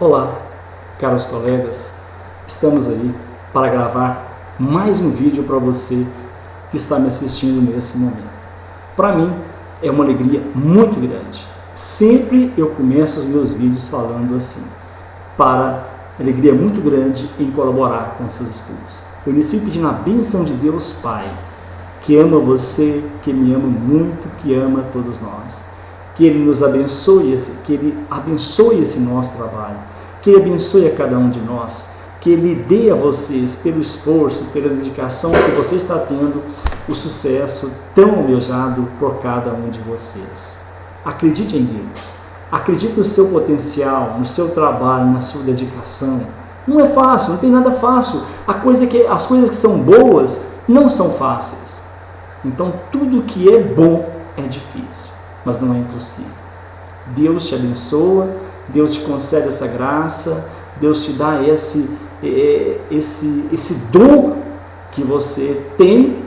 Olá, caros colegas, estamos aí para gravar mais um vídeo para você que está me assistindo nesse momento. Para mim é uma alegria muito grande. Sempre eu começo os meus vídeos falando assim, para alegria muito grande em colaborar com seus estudos. Eu inicio pedindo a bênção de Deus Pai, que ama você, que me ama muito, que ama todos nós. Que Ele nos abençoe, que Ele abençoe esse nosso trabalho, que Ele abençoe a cada um de nós, que Ele dê a vocês, pelo esforço, pela dedicação que você está tendo, o sucesso tão almejado por cada um de vocês. Acredite em Deus, acredite no seu potencial, no seu trabalho, na sua dedicação. Não é fácil, não tem nada fácil. As coisas que são boas não são fáceis. Então tudo que é bom é difícil, mas não é impossível. Deus te abençoa, Deus te concede essa graça, Deus te dá esse dom que você tem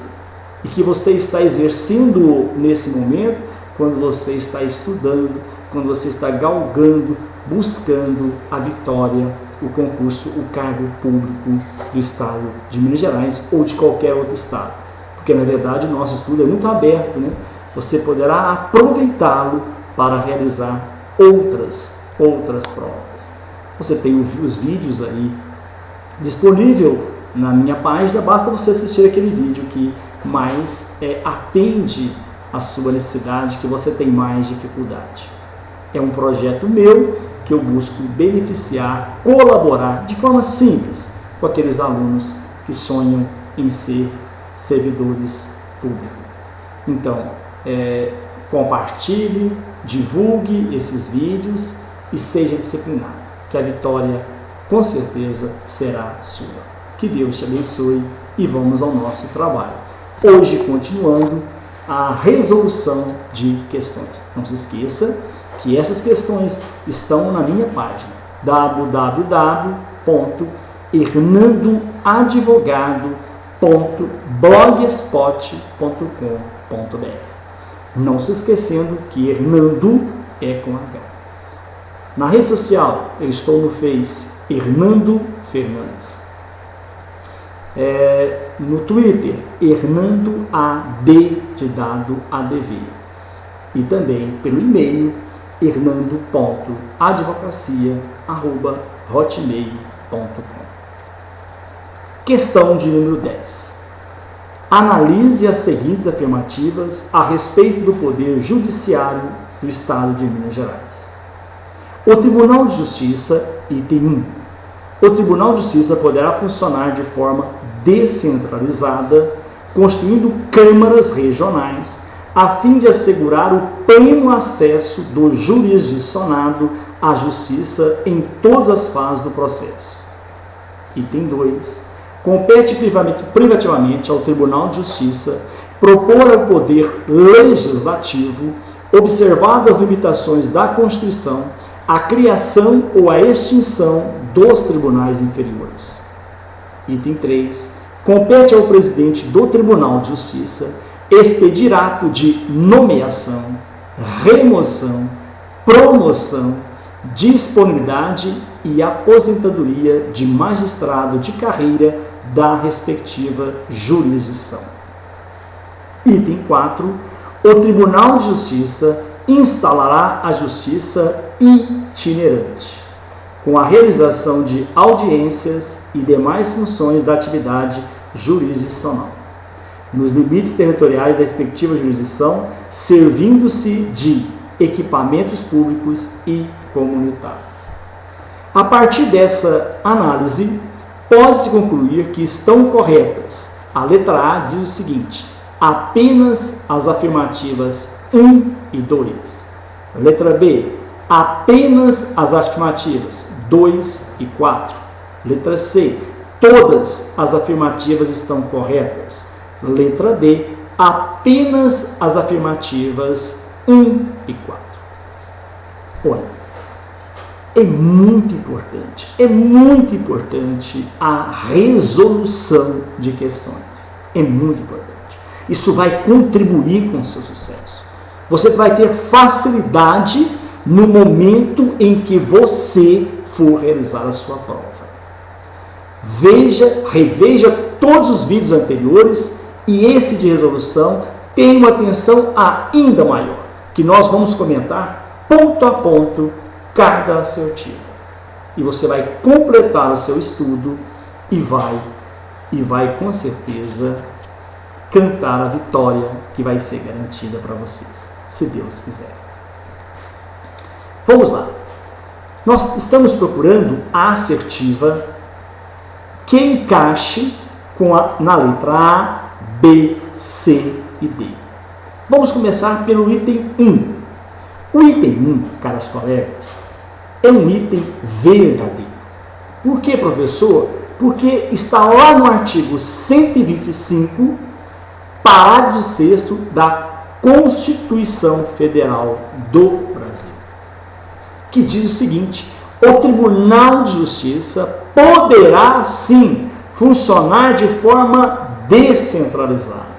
e que você está exercendo nesse momento, quando você está estudando, quando você está galgando, buscando a vitória, o concurso, o cargo público do estado de Minas Gerais ou de qualquer outro estado. Porque na verdade o nosso estudo é muito aberto, né? Você poderá aproveitá-lo para realizar outras provas. Você tem os vídeos aí disponível na minha página, basta você assistir aquele vídeo que mais atende a sua necessidade, que você tem mais dificuldade. É um projeto meu que eu busco beneficiar, colaborar de forma simples com aqueles alunos que sonham em ser servidores públicos. Então, compartilhe, divulgue esses vídeos e seja disciplinado, que a vitória com certeza será sua. Que Deus te abençoe e vamos ao nosso trabalho. Hoje, continuando a resolução de questões. Não se esqueça que essas questões estão na minha página www.hernandoadvogado.blogspot.com.br. Não se esquecendo que Hernando é com H. Na rede social, eu estou no Face, Hernando Fernandes. No Twitter, Hernando AD de dado ADV. E também pelo e-mail, hernando.advocacia@hotmail.com. Questão de número 10. Analise as seguintes afirmativas a respeito do Poder Judiciário do Estado de Minas Gerais. O Tribunal de Justiça, item 1. O Tribunal de Justiça poderá funcionar de forma descentralizada, constituindo câmaras regionais, a fim de assegurar o pleno acesso do jurisdicionado à justiça em todas as fases do processo. Item 2. Compete privativamente ao Tribunal de Justiça propor ao Poder Legislativo, observadas as limitações da Constituição, a criação ou a extinção dos tribunais inferiores. Item 3. Compete ao presidente do Tribunal de Justiça expedir ato de nomeação, remoção, promoção, disponibilidade e aposentadoria de magistrado de carreira da respectiva jurisdição. Item 4. O Tribunal de Justiça instalará a justiça itinerante, com a realização de audiências e demais funções da atividade jurisdicional, nos limites territoriais da respectiva jurisdição, servindo-se de equipamentos públicos e comunitários. A partir dessa análise, pode-se concluir que estão corretas. A letra A diz o seguinte: apenas as afirmativas 1 e 2. Letra B, apenas as afirmativas 2 e 4. Letra C, todas as afirmativas estão corretas. Letra D, apenas as afirmativas 1 e 4. Olha, é muito importante a resolução de questões. É muito importante. Isso vai contribuir com o seu sucesso. Você vai ter facilidade no momento em que você for realizar a sua prova. Reveja todos os vídeos anteriores e esse de resolução tem uma atenção ainda maior, que nós vamos comentar ponto a ponto cada assertiva. E você vai completar o seu estudo e vai com certeza cantar a vitória que vai ser garantida para vocês, se Deus quiser. Vamos lá. Nós estamos procurando a assertiva que encaixe na letra A, B, C e D. Vamos começar pelo item 1. O item 1, caros colegas, é um item verdadeiro. Por que, professor? Porque está lá no artigo 125, parágrafo 6º da Constituição Federal do Brasil, que diz o seguinte: o Tribunal de Justiça poderá, sim, funcionar de forma descentralizada.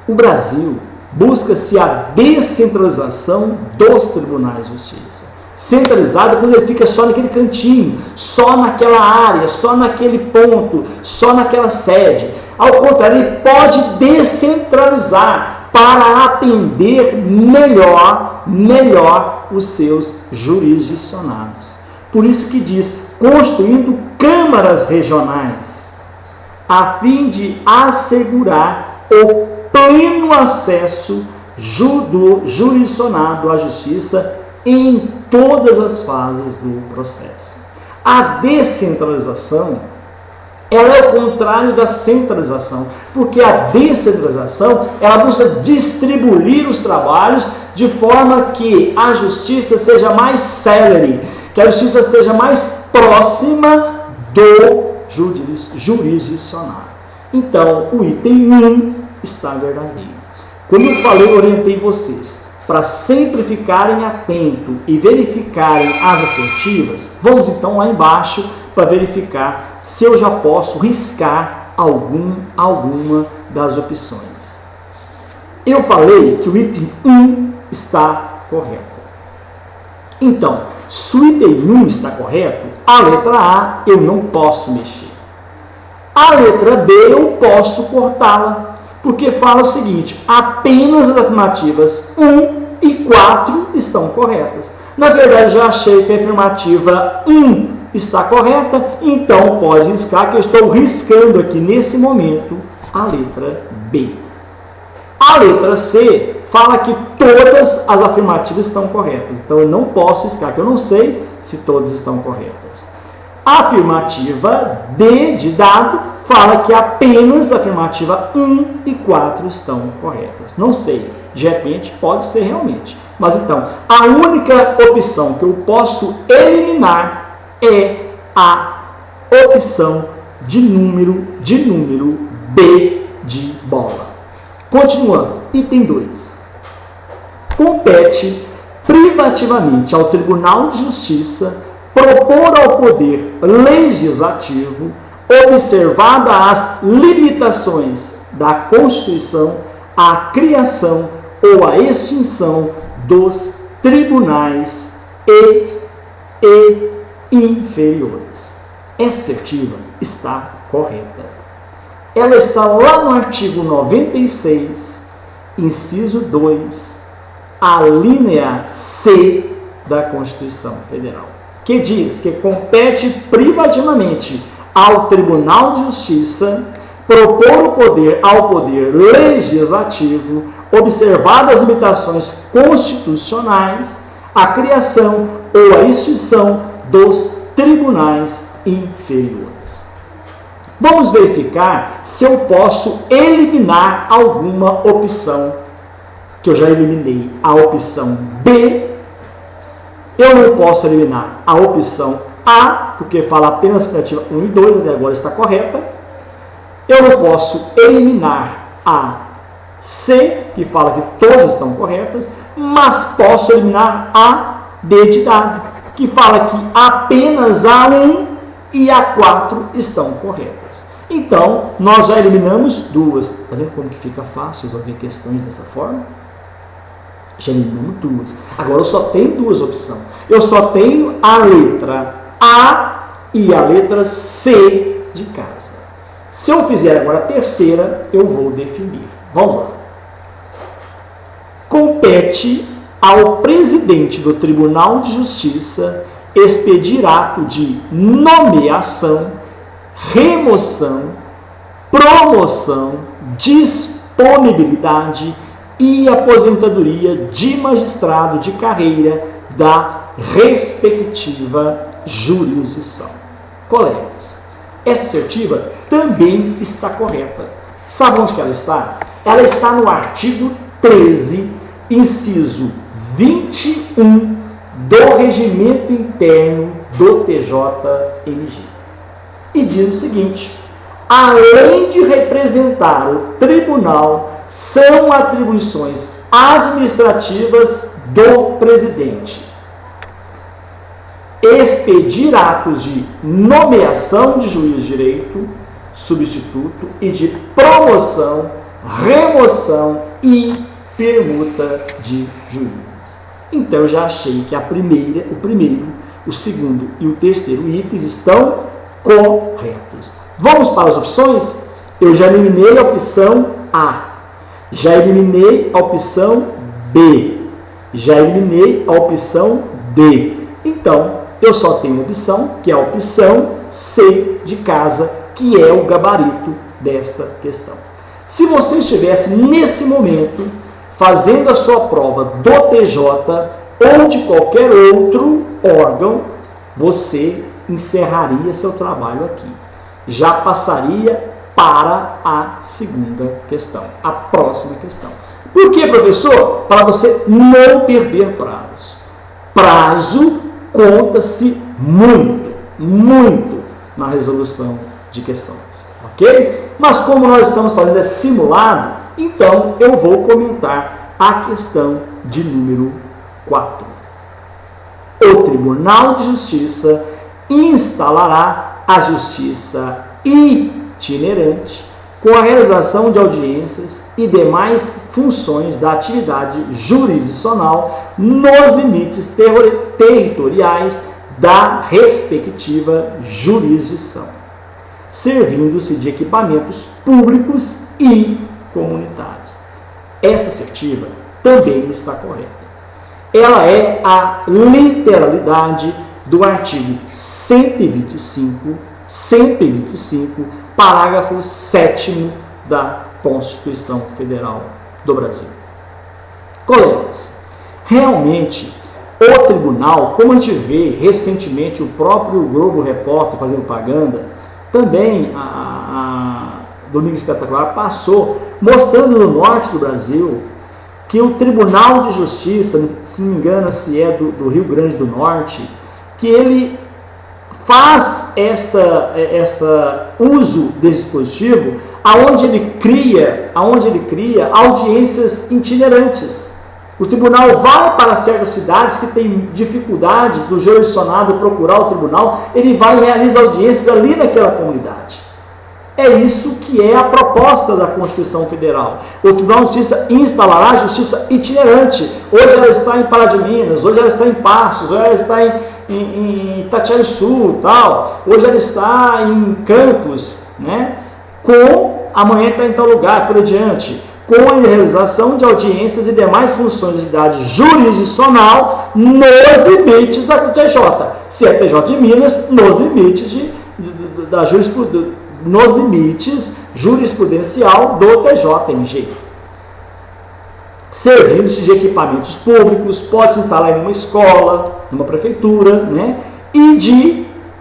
O Brasil busca-se a descentralização dos tribunais de justiça. Centralizado quando ele fica só naquele cantinho, só naquela área, só naquele ponto, só naquela sede. Ao contrário, ele pode descentralizar para atender melhor os seus jurisdicionados. Por isso que diz, construindo câmaras regionais, a fim de assegurar o pleno acesso do jurisdicionado à justiça em todas as fases do processo. A descentralização, ela é o contrário da centralização, porque a descentralização, ela busca distribuir os trabalhos de forma que a justiça seja mais célere, que a justiça esteja mais próxima do jurisdicionado. Então, o item 1 está verdadeiro. Como eu falei, orientei vocês para sempre ficarem atentos e verificarem as assertivas. Vamos então lá embaixo para verificar se eu já posso riscar alguma das opções. Eu falei que o item 1 está correto. Então, se o item 1 está correto, a letra A eu não posso mexer. A letra B eu posso cortá-la, porque fala o seguinte: apenas as afirmativas 1 e 4 estão corretas. Na verdade, já achei que a afirmativa 1 está correta, então pode riscar, que eu estou riscando aqui nesse momento a letra B. A letra C fala que todas as afirmativas estão corretas, então eu não posso riscar, que eu não sei se todas estão corretas. A afirmativa D de dado fala que apenas a afirmativa 1 e 4 estão corretas. Não sei, de repente pode ser realmente. Mas então, a única opção que eu posso eliminar é a opção de número B de bola. Continuando, item 2. Compete privativamente ao Tribunal de Justiça propor ao Poder Legislativo, observada as limitações da Constituição, a criação ou a extinção dos tribunais e inferiores. Essa assertiva está correta. Ela está lá no artigo 96, inciso 2, a linha C da Constituição Federal, que diz que compete privativamente ao Tribunal de Justiça propor ao Poder Legislativo, observadas as limitações constitucionais, a criação ou a extinção dos tribunais inferiores. Vamos verificar se eu posso eliminar alguma opção, que eu já eliminei a opção B. Eu não posso eliminar a opção A, porque fala apenas a afirmativa 1 e 2, até agora está correta. Eu não posso eliminar a C, que fala que todas estão corretas, mas posso eliminar a D de dado, que fala que apenas a 1 e a 4 estão corretas. Então, nós já eliminamos duas. Está vendo como que fica fácil resolver questões dessa forma? Já eliminamos duas. Agora eu só tenho duas opções. Eu só tenho a letra A e a letra C de casa. Se eu fizer agora a terceira, eu vou definir. Vamos lá. Compete ao presidente do Tribunal de Justiça expedir ato de nomeação, remoção, promoção, disponibilidade e aposentadoria de magistrado de carreira da respectiva jurisdição. Colegas, essa assertiva também está correta. Sabe onde que ela está? Ela está no artigo 13, inciso 21 do Regimento Interno do TJMG. E diz o seguinte: além de representar o tribunal, são atribuições administrativas do presidente expedir atos de nomeação de juiz de direito, substituto e de promoção, remoção e permuta de juízes. Então eu já achei que o primeiro, o segundo e o terceiro itens estão corretos. Vamos para as opções? Eu já eliminei a opção A, já eliminei a opção B, já eliminei a opção D. Então, eu só tenho uma opção, que é a opção C de casa, que é o gabarito desta questão. Se você estivesse nesse momento fazendo a sua prova do TJ ou de qualquer outro órgão, você encerraria seu trabalho aqui. Já passaria para a segunda questão, a próxima questão. Por que, professor? Para você não perder prazo. Prazo conta-se muito na resolução de questões, ok? Mas como nós estamos fazendo esse simulado, então eu vou comentar a questão de número 4. O Tribunal de Justiça instalará a justiça itinerante com a realização de audiências e demais funções da atividade jurisdicional nos limites territoriais da respectiva jurisdição, servindo-se de equipamentos públicos e comunitários. Essa assertiva também está correta. Ela é a literalidade do artigo 125, parágrafo 7º da Constituição Federal do Brasil. Colegas, realmente o tribunal, como a gente vê recentemente o próprio Globo Repórter fazendo propaganda, também a Domingo Espetacular passou mostrando no norte do Brasil que o Tribunal de Justiça, se não me engano, se é do Rio Grande do Norte, que ele faz esta uso desse dispositivo aonde ele cria audiências itinerantes. O tribunal vai para certas cidades que têm dificuldade do jurisdicionado procurar o tribunal, ele vai e realiza audiências ali naquela comunidade. É isso que é a proposta da Constituição Federal. O Tribunal de Justiça instalará a justiça itinerante. Hoje ela está em Pará de Minas, hoje ela está em Passos, hoje ela está em Itatiaia-Sul, tal. Hoje ela está em Campos, né? Amanhã está em tal lugar, por diante. Com a realização de audiências e demais funções de atividade jurisdicional nos limites da TJ. Se é TJ de Minas, nos limites nos limites jurisprudencial do TJMG. Servindo-se de equipamentos públicos, pode-se instalar em uma escola, numa prefeitura, né?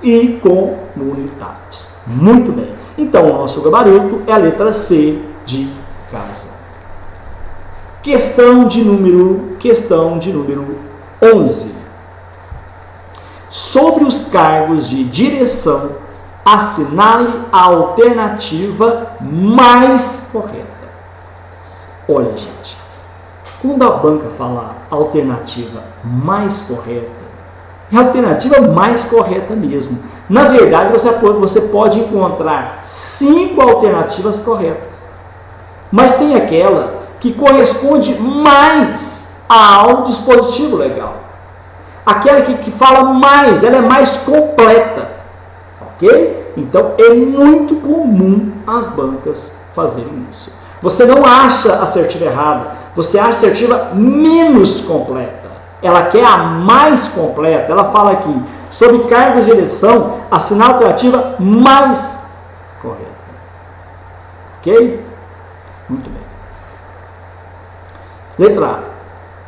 E comunitários. Muito bem. Então, o nosso gabarito é a letra C de casa. Questão de número 11. Sobre os cargos de direção, assinale a alternativa mais correta. Olha, gente, quando a banca fala alternativa mais correta, é a alternativa mais correta mesmo. Na verdade, você pode encontrar 5 alternativas corretas, mas tem aquela que corresponde mais ao dispositivo legal. Aquela que fala mais, ela é mais completa. Ok? Então, é muito comum as bancas fazerem isso. Você não acha a assertiva errada, você acha a assertiva menos completa. Ela quer a mais completa. Ela fala aqui, sob cargo de direção, assinar a alternativa mais correta. Ok? Muito bem. Letra A.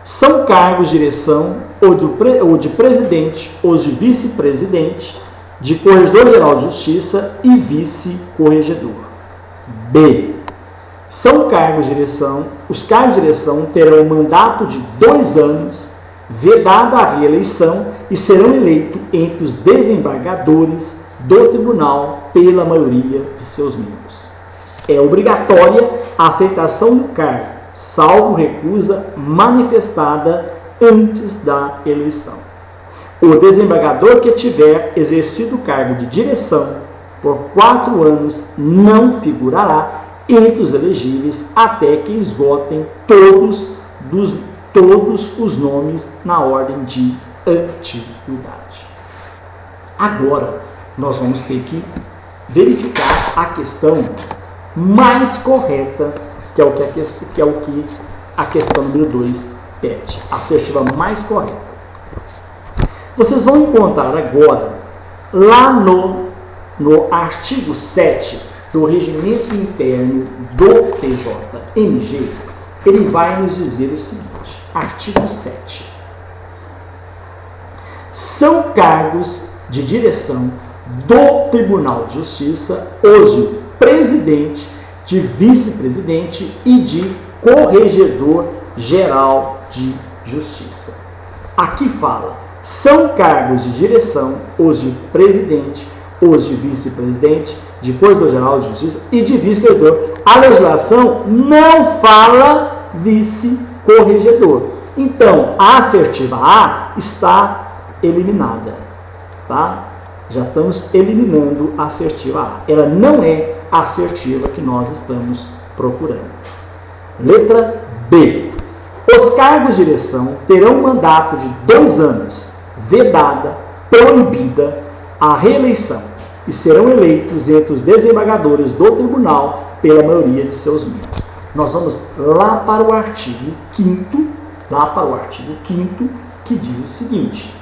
São cargos de direção ou de presidente ou de vice-presidente, de corregedor-geral de justiça e vice-corregedor. B. São cargos de direção, os cargos de direção terão um mandato de 2 anos, vedada a reeleição, e serão eleitos entre os desembargadores do tribunal pela maioria de seus membros. É obrigatória a aceitação do cargo, salvo recusa manifestada antes da eleição. O desembargador que tiver exercido o cargo de direção por 4 anos não figurará entre os elegíveis até que esgotem todos os nomes na ordem de antiguidade. Agora, nós vamos ter que verificar a questão mais correta, que é o que a questão número 2 pede, a assertiva mais correta. Vocês vão encontrar agora, lá no artigo 7 do Regimento Interno do TJMG, ele vai nos dizer o seguinte, artigo 7. São cargos de direção do Tribunal de Justiça os de presidente, de vice-presidente e de corregedor-geral de justiça. Aqui fala, são cargos de direção os de presidente, os de vice-presidente, de corregedor-geral de justiça e de vice-corregedor. A legislação não fala vice-corregedor. Então, a assertiva A está eliminada. Tá? Já estamos eliminando a assertiva A. Ela não é a assertiva que nós estamos procurando. Letra B. Os cargos de direção terão mandato de 2 anos, vedada, proibida a reeleição, e serão eleitos entre os desembargadores do tribunal pela maioria de seus membros. Nós vamos lá para o artigo 5º, que diz o seguinte: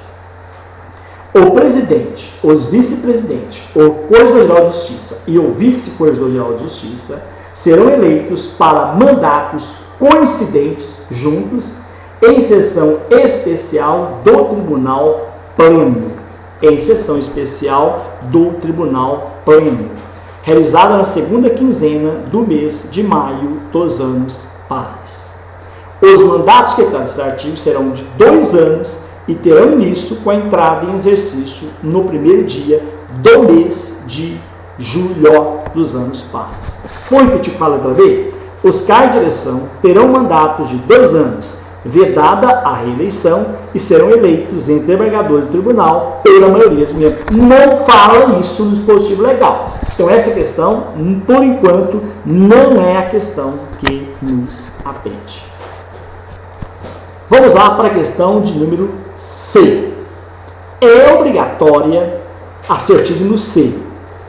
o presidente, os vice-presidentes, o corregedor-geral de justiça e o vice-corregedor-geral de justiça serão eleitos para mandatos coincidentes juntos em sessão especial do Tribunal Pleno. Em sessão especial do Tribunal Pleno, realizada na segunda quinzena do mês de maio dos anos pares. Os mandatos que estão nesse artigo serão de 2 anos e terão início com a entrada em exercício no primeiro dia do mês de julho dos anos pares. Vou repetir para a letra B. Os cargos de direção terão mandatos de 2 anos, vedada a reeleição, e serão eleitos entre embargadores do tribunal pela maioria dos membros. Não fala isso no dispositivo legal. Então, essa questão, por enquanto, não é a questão que nos atende. Vamos lá para a questão de número C. É obrigatória, assertivo no C,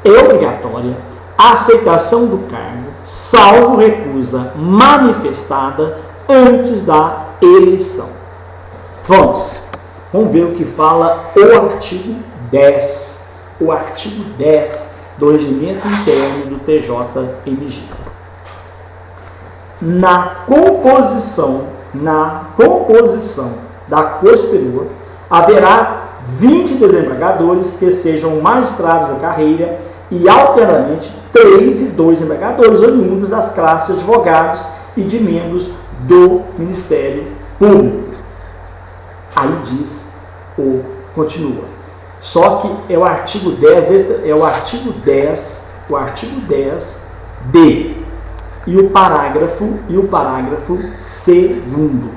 é obrigatória a aceitação do cargo, salvo recusa manifestada antes da eleição. Vamos ver o que fala o artigo 10. O artigo 10 do Regimento Interno do TJMG. Na composição da Corte Superior, haverá 20 desembargadores que sejam magistrados da carreira e, alternadamente, 3 e 2 desembargadores oriundos das classes de advogados e de membros do Ministério Público. Aí diz, continua. Só que é o artigo 10, o artigo 10B e o parágrafo segundo.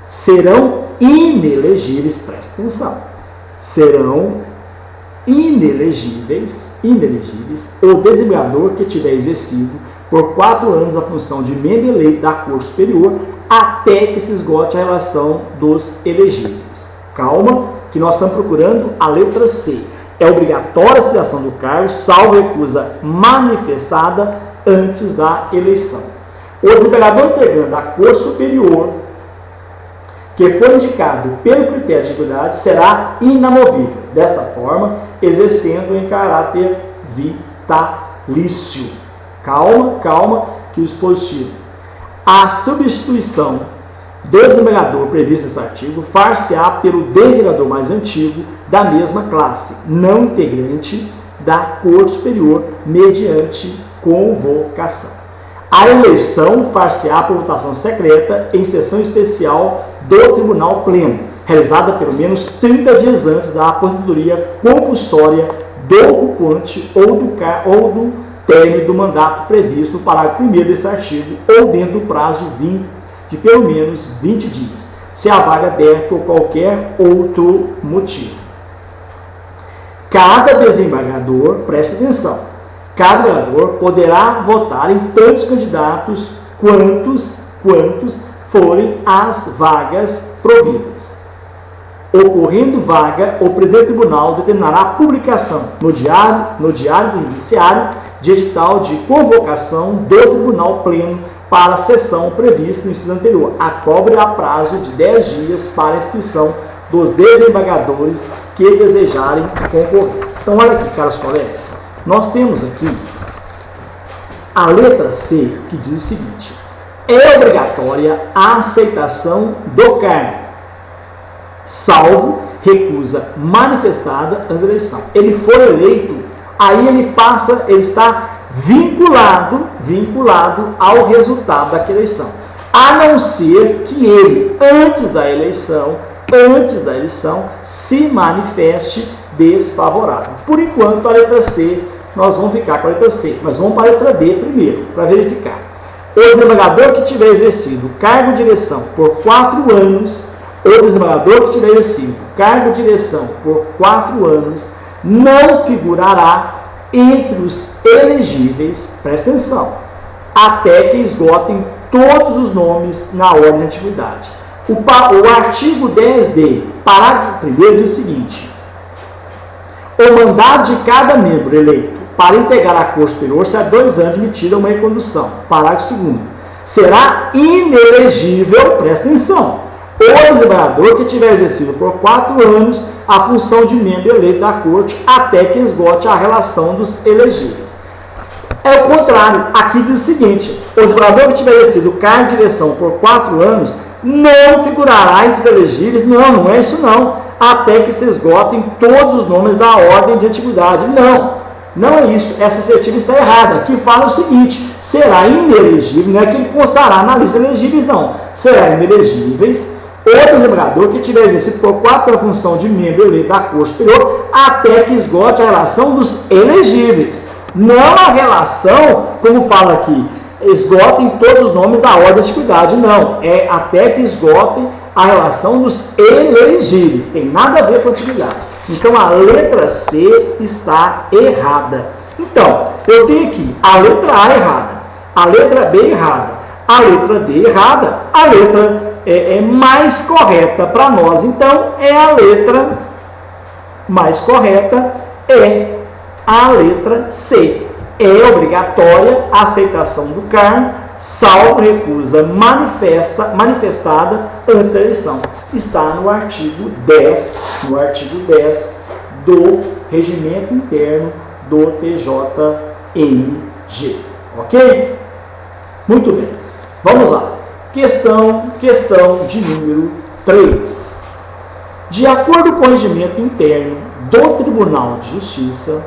Serão inelegíveis, presta atenção, serão inelegíveis o desembargador que tiver exercido por 4 anos a função de membro eleito da Corte Superior até que se esgote a relação dos elegíveis. Calma, que nós estamos procurando a letra C. É obrigatória a filiação do cargo, salvo recusa manifestada antes da eleição. O desembargador integrante da Corte Superior, que foi indicado pelo critério de equidade, será inamovível. Desta forma, exercendo em caráter vitalício. Calma, calma, que o dispositivo. A substituição do desembargador previsto nesse artigo far-se-á pelo desembargador mais antigo da mesma classe, não integrante da Corte Superior, mediante convocação. A eleição far-se-á por votação secreta em sessão especial do Tribunal Pleno, realizada pelo menos 30 dias antes da aposentadoria compulsória do ocupante ou do término do mandato previsto no parágrafo 1º deste artigo, ou dentro do prazo de pelo menos 20 dias, se a vaga der por qualquer outro motivo. Cada desembargador, preste atenção, cada desembargador poderá votar em tantos candidatos quantos forem as vagas providas. Ocorrendo vaga, o presidente do tribunal determinará a publicação no diário do judiciário de edital de convocação do Tribunal Pleno para a sessão prevista no inciso anterior, a qual haverá prazo de 10 dias para a inscrição dos desembargadores que desejarem concorrer. Então, olha aqui, caros colegas, nós temos aqui a letra C, que diz o seguinte: é obrigatória a aceitação do cargo, salvo recusa manifestada antes da eleição. Ele foi eleito, aí ele está vinculado ao resultado daquela eleição, a não ser que ele, antes da eleição, se manifeste desfavorável. Por enquanto, a letra C, nós vamos ficar com a letra C, mas vamos para a letra D primeiro, para verificar. O desembargador que tiver exercido cargo de direção por 4 anos, o desembargador que tiver exercido cargo de direção por 4 anos, não figurará entre os elegíveis, presta atenção, até que esgotem todos os nomes na ordem de antiguidade. O artigo 10D, parágrafo 1º, diz o seguinte: o mandato de cada membro eleito para integrar a Corte Superior será 2 anos admitida uma recondução. Parágrafo 2º, será inelegível, presta atenção, o desembargador que tiver exercido por 4 anos a função de membro eleito da Corte até que esgote a relação dos elegíveis. É o contrário, aqui diz o seguinte: o desembargador que tiver exercido cargo de direção por 4 anos não figurará entre os elegíveis, não é isso não, até que se esgotem todos os nomes da ordem de antiguidade. Não é isso, essa assertiva está errada. Aqui fala o seguinte: será inelegível, não é que ele constará na lista de elegíveis, não, será inelegíveis o desembargador que tiver exercido por 4 a função de membro eleito da Corte Superior até que esgote a relação dos elegíveis. Não a relação, como fala aqui, esgotem todos os nomes da ordem de antiguidade, não. É até que esgotem a relação dos elegíveis. Tem nada a ver com a antiguidade. Então, a letra C está errada. Então, eu tenho aqui a letra A errada, a letra B errada, a letra D errada, a letra mais correta para nós, então, é a letra mais correta, é a letra C. É obrigatória a aceitação do cargo, salvo recusa manifestada antes da eleição. Está no artigo 10, do Regimento Interno do TJMG. Ok? Muito bem. Vamos lá. Questão de número 3. De acordo com o regimento interno do Tribunal de Justiça,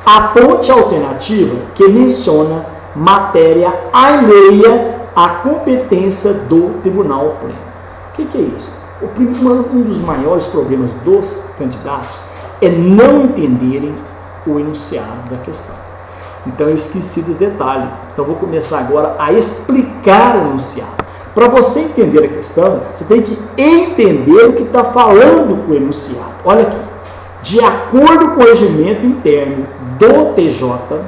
aponte a alternativa que menciona matéria alheia à competência do Tribunal Pleno. O que é isso? Um dos maiores problemas dos candidatos é não entenderem o enunciado da questão. Então eu esqueci desse detalhe. Então vou começar agora a explicar o enunciado. Para você entender a questão, você tem que entender o que está falando com o enunciado. Olha aqui. De acordo com o regimento interno do TJ,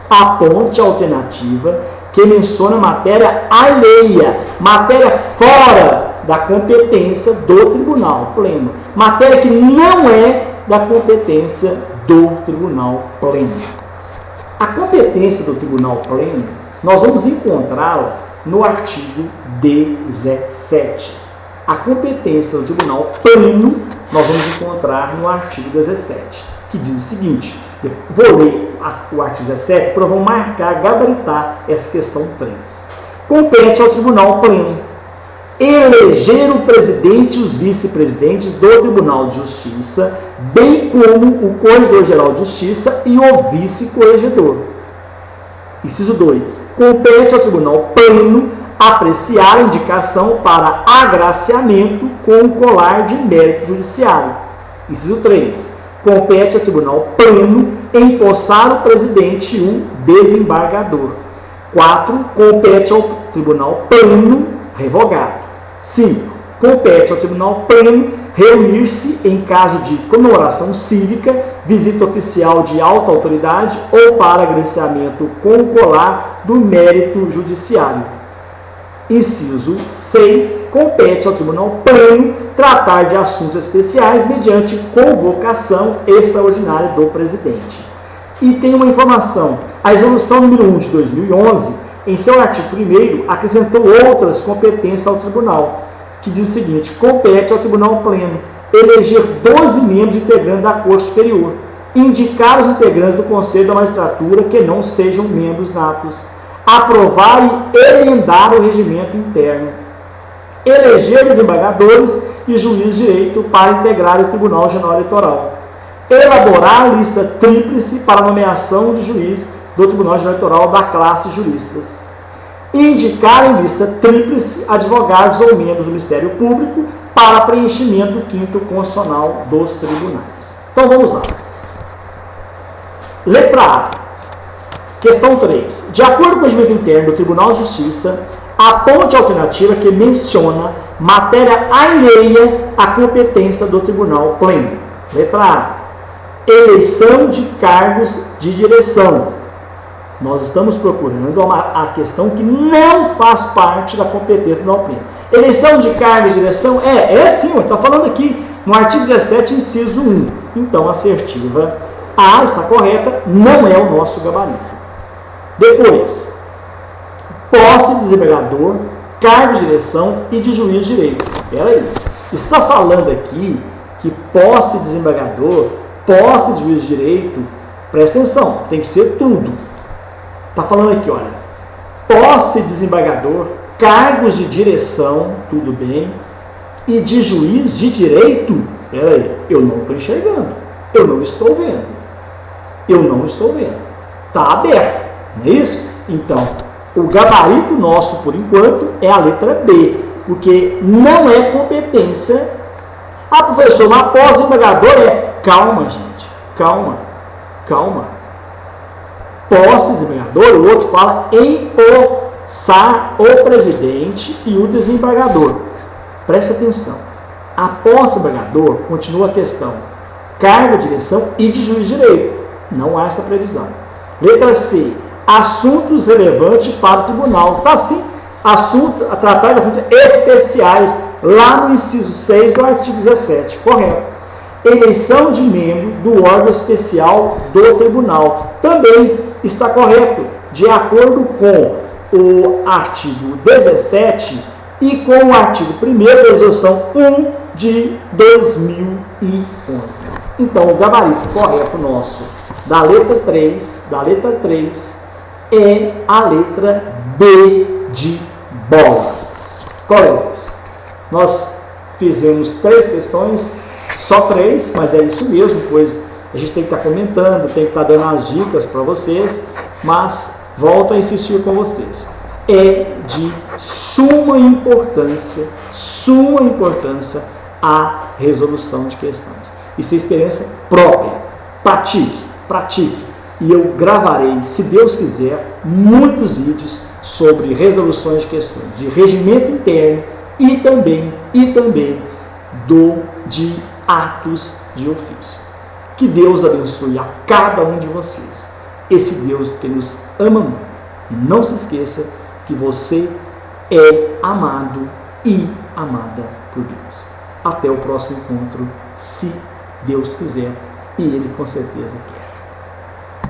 Aponte a alternativa que menciona matéria alheia, matéria fora da competência do tribunal pleno, matéria que não é da competência do tribunal pleno. A competência do tribunal pleno, nós vamos encontrá-la no artigo 17. A competência do tribunal pleno, nós vamos encontrar no artigo 17, que diz o seguinte, eu vou ler o artigo 17 para vamos marcar, gabaritar essa questão 3. Compete ao tribunal pleno eleger o presidente e os vice-presidentes do Tribunal de Justiça, bem como o Corregedor-Geral de Justiça e o vice-corregedor. Inciso 2. Compete ao tribunal pleno apreciar a indicação para agraciamento com o colar de mérito judiciário. Inciso 3. Compete ao tribunal pleno empossar o presidente e o desembargador. 4. Compete ao tribunal pleno revogar. 5. Compete ao tribunal pleno reunir-se em caso de comemoração cívica, visita oficial de alta autoridade ou para agraciamento com o colar do mérito judiciário. Inciso 6. Compete ao tribunal pleno tratar de assuntos especiais mediante convocação extraordinária do presidente. E tem uma informação, a resolução número 1 de 2011, em seu artigo 1º, acrescentou outras competências ao tribunal, que diz o seguinte, compete ao tribunal pleno eleger 12 membros integrantes da Corte Superior, indicar os integrantes do Conselho da Magistratura que não sejam membros natos, aprovar e emendar o regimento interno, eleger desembargadores e juízes de direito para integrar o Tribunal Geral Eleitoral, elaborar a lista tríplice para nomeação de juiz do Tribunal Geral Eleitoral da classe juristas, indicar em lista tríplice advogados ou membros do Ministério Público para preenchimento do 5º constitucional dos tribunais. Então vamos lá. Letra A. Questão 3. De acordo com o regimento interno do Tribunal de Justiça, aponte a alternativa que menciona matéria alheia à competência do tribunal pleno. Letra A. Eleição de cargos de direção. Nós estamos procurando a questão que não faz parte da competência do tribunal pleno. Eleição de cargos de direção? É sim, está falando aqui no artigo 17, inciso 1. Então, a assertiva A está correta, não é o nosso gabarito. Depois, posse de desembargador, cargo de direção e de juiz de direito. Espera aí. Está falando aqui que posse de desembargador, posse de juiz de direito, presta atenção, tem que ser tudo. Está falando aqui, olha, posse de desembargador, cargos de direção, tudo bem, e de juiz de direito, espera aí, eu não estou enxergando, eu não estou vendo, está aberto. Não é isso? Então, o gabarito nosso, por enquanto, é a letra B, porque não é competência. Ah, professor, mas pós-desembargador é... Calma, gente, calma. Pós-desembargador, o outro fala empossar o presidente e o desembargador. Presta atenção. A pós-desembargador, continua a questão, cargo de direção e de juiz de direito. Não há essa previsão. Letra C. Assuntos relevantes para o tribunal. Está assim, a tratar de assuntos especiais, lá no inciso 6 do artigo 17. Correto. Eleição de membro do órgão especial do tribunal. Também está correto, de acordo com o artigo 17 e com o artigo 1º da resolução 1 de 2011. Então, o gabarito correto nosso da letra 3 é a letra B de bola. Colegas, nós fizemos 3 questões, só 3, mas é isso mesmo, pois a gente tem que estar comentando, tem que estar dando as dicas para vocês, mas volto a insistir com vocês. É de suma importância a resolução de questões. Isso é experiência própria. Pratique. E eu gravarei, se Deus quiser, muitos vídeos sobre resoluções de questões de regimento interno e também de atos de ofício. Que Deus abençoe a cada um de vocês. esse Deus que nos ama muito. Não se esqueça que você é amado e amada por Deus. Até o próximo encontro, se Deus quiser, e Ele com certeza quer.